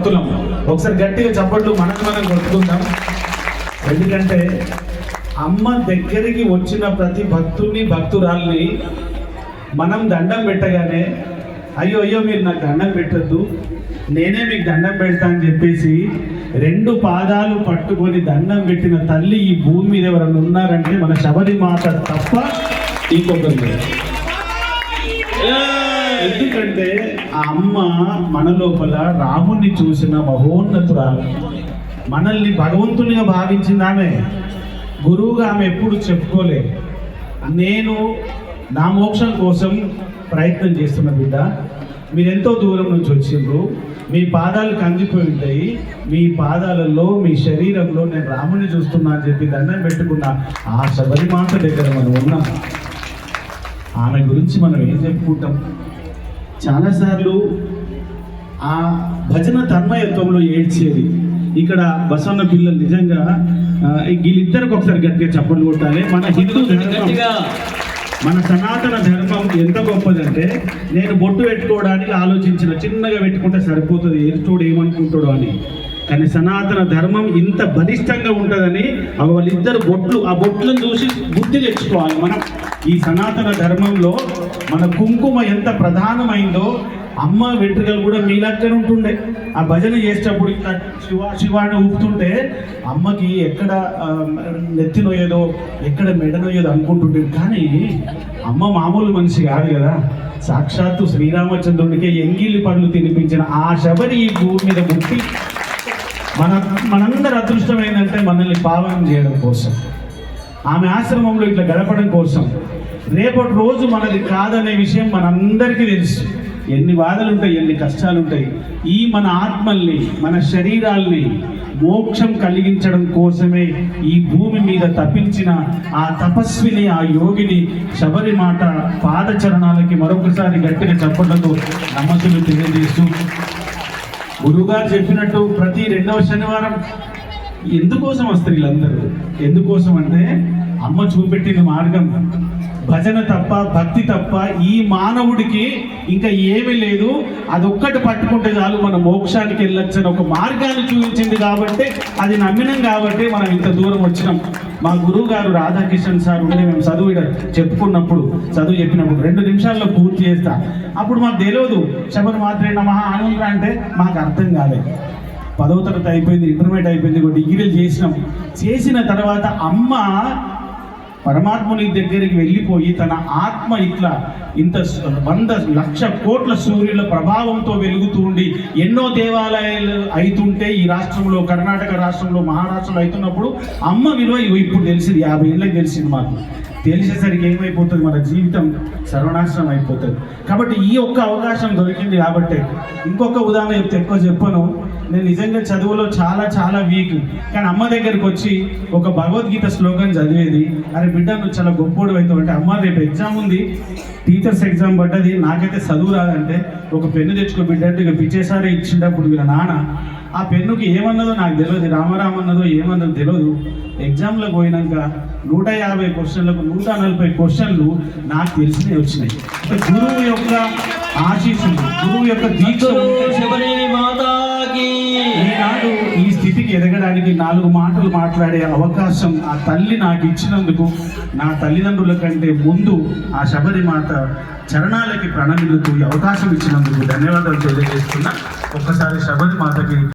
భక్తులం. ఒకసారి గట్టిగా చప్పట్లు మనం కొట్టుకుందాం. ఎందుకంటే అమ్మ దగ్గరికి వచ్చిన ప్రతి భక్తుల్ని భక్తురాల్ని మనం దండం పెట్టగానే అయ్యో అయ్యో మీరు నాకు దండం పెట్టద్దు, నేనే మీకు దండం పెడతా అని చెప్పేసి 2 పాదాలు పట్టుకొని దండం పెట్టిన తల్లి ఈ భూమి మీద ఎవరైనా ఉన్నారంటే మన శబరి మాత తప్ప ఇంకొకరు లేదు. ఎందుకంటే ఆ అమ్మ మన లోపల రాముణ్ణి చూసిన మహోన్నతురాలు, మనల్ని భగవంతునిగా భావించింది ఆమె. గురువుగా ఆమె ఎప్పుడు చెప్పుకోలే నేను నా మోక్షం కోసం ప్రయత్నం చేస్తున్న బిడ్డ, మీరు ఎంతో దూరం నుంచి వచ్చిండ్రు, మీ పాదాలు కందిపోయి ఉంటాయి, మీ పాదాలలో మీ శరీరంలో నేను రాముని చూస్తున్నా అని చెప్పి దండం పెట్టుకున్న ఆ శబరిమాత దగ్గర మనం ఉన్నాం. ఆమె గురించి మనం ఏం చెప్పుకుంటాం? చాలాసార్లు ఆ భజన తన్మయత్వంలో ఏడ్చేది. ఇక్కడ బసవన్న పిల్లలు నిజంగా వీళ్ళిద్దరికి ఒకసారి గట్టిగా చప్పట్లు కొట్టాలి. మన హిందూ ధర్మం, మన సనాతన ధర్మం ఎంత గొప్పదంటే, నేను బొట్టు పెట్టుకోవడానికి ఆలోచించిన చిన్నగా పెట్టుకుంటే సరిపోతుంది, ఎదుటోడు ఏమనుకుంటాడో అని. కానీ సనాతన ధర్మం ఇంత బలిష్టంగా ఉంటుందని వాళ్ళిద్దరు బొట్లు, ఆ బొట్లను చూసి బుద్ధి తెచ్చుకోవాలి మనం. ఈ సనాతన ధర్మంలో మన కుంకుమ ఎంత ప్రధానమైందో అమ్మ వెంట్రుకలు కూడా మీలక్కనే ఉంటుండే. ఆ భజన చేసేటప్పుడు ఇట్లా శివాని ఊపుతుంటే అమ్మకి ఎక్కడ నెత్తి నొయ్యదో ఎక్కడ మెడ నొయ్యదో అనుకుంటుంటే, కానీ అమ్మ మామూలు మనిషి కాదు కదా. సాక్షాత్తు శ్రీరామచంద్రుడికి ఎంగిలి పనులు తినిపించిన ఆ శబరి ఈ భూమి మీద పుట్టి మనందరి అదృష్టం ఏంటంటే మనల్ని పావనం చేయడం కోసం, ఆమె ఆశ్రమంలో ఇట్లా గడపడం కోసం. రేపటి రోజు మనది కాదనే విషయం మనందరికీ తెలుసు. ఎన్ని బాధలు ఉంటాయి, ఎన్ని కష్టాలు ఉంటాయి. ఈ మన ఆత్మల్ని, మన శరీరాల్ని మోక్షం కలిగించడం కోసమే ఈ భూమి మీద తప్పించిన ఆ తపస్విని, ఆ యోగిని శబరి మాత పాదచరణాలకి మరొకసారి గట్టిగా చప్పట్లతో నమస్సులు తెలియజేస్తూ, గురువుగారు చెప్పినట్టు ప్రతి 2వ శనివారం ఎందుకోసం వస్తారు వీళ్ళందరూ? ఎందుకోసం అంటే అమ్మ చూపెట్టిన మార్గం భజన తప్ప, భక్తి తప్ప ఈ మానవుడికి ఇంకా ఏమీ లేదు. అదొక్కటి పట్టుకుంటే చాలు మన మోక్షానికి వెళ్ళొచ్చని ఒక మార్గాన్ని చూపించింది కాబట్టి, అది నమ్మినాం కాబట్టి మనం ఇంత దూరం వచ్చినాం. మా గురువు గారు రాధాకిషన్ సార్ ఉంటే మేము చదువు చెప్పినప్పుడు 2 నిమిషాల్లో పూర్తి చేస్తా. అప్పుడు మాకు తెలియదు శబరి మాత్రే నమః ఆనందరా అంటే మాకు అర్థం కాలేదు. 10వ తరగతి అయిపోయింది, ఇంటర్మీడియట్ అయిపోయింది, ఒక డిగ్రీలు చేసిన తర్వాత అమ్మ పరమాత్ముని దగ్గరికి వెళ్ళిపోయి తన ఆత్మ ఇట్లా ఇంత 100 లక్ష కోట్ల సూర్యుల ప్రభావంతో వెలుగుతూ ఉండి ఎన్నో దేవాలయాలు అవుతుంటే ఈ రాష్ట్రంలో, కర్ణాటక రాష్ట్రంలో, మహారాష్ట్రలో అవుతున్నప్పుడు అమ్మ విలువ ఇప్పుడు తెలిసింది. 50 ఏళ్ళకి తెలిసింది మాకు. తెలిసేసరికి ఏమైపోతుంది, మన జీవితం సర్వనాశనం అయిపోతుంది. కాబట్టి ఈ ఒక్క అవకాశం దొరికింది కాబట్టి, ఇంకొక ఉదాహరణ చెప్తే ఎక్కువ చెప్పను. నేను నిజంగా చదువులో చాలా వీక్, కానీ అమ్మ దగ్గరికి వచ్చి ఒక భగవద్గీత శ్లోకం చదివేది. అరే బిడ్డ నువ్వు చాలా గొప్పోడు అవుతావు అంటే, అమ్మ రేపు ఎగ్జామ్ ఉంది, టీచర్స్ ఎగ్జామ్ పడ్డది, నాకైతే చదువు రాదంటే ఒక పెన్ను తెచ్చుకో బిడ్డ అంటే ఇక పిచ్చేసారి ఇచ్చినప్పుడు వీళ్ళ నాన్న ఆ పెన్నుకి ఏమన్నదో నాకు తెలియదు, రామరామ్ అన్నదో ఏమన్నదో తెలియదు. ఎగ్జామ్లో పోయినాక 150 క్వశ్చన్లకు 140 క్వశ్చన్లు నాకు తెలిసినవి వచ్చినాయి. గురువు యొక్క ఆశీస్సులు, గురువు యొక్క దీక్ష ఈనాడు ఈ స్థితికి ఎదగడానికి 4 మాటలు మాట్లాడే అవకాశం ఆ తల్లి నాకు ఇచ్చినందుకు, నా తల్లిదండ్రుల కంటే ముందు ఆ శబరి మాత చరణాలకి ప్రణమిలుతూ అవకాశం ఇచ్చినందుకు ధన్యవాదాలు తెలియజేస్తున్నా. ఒక్కసారి శబరి మాతకి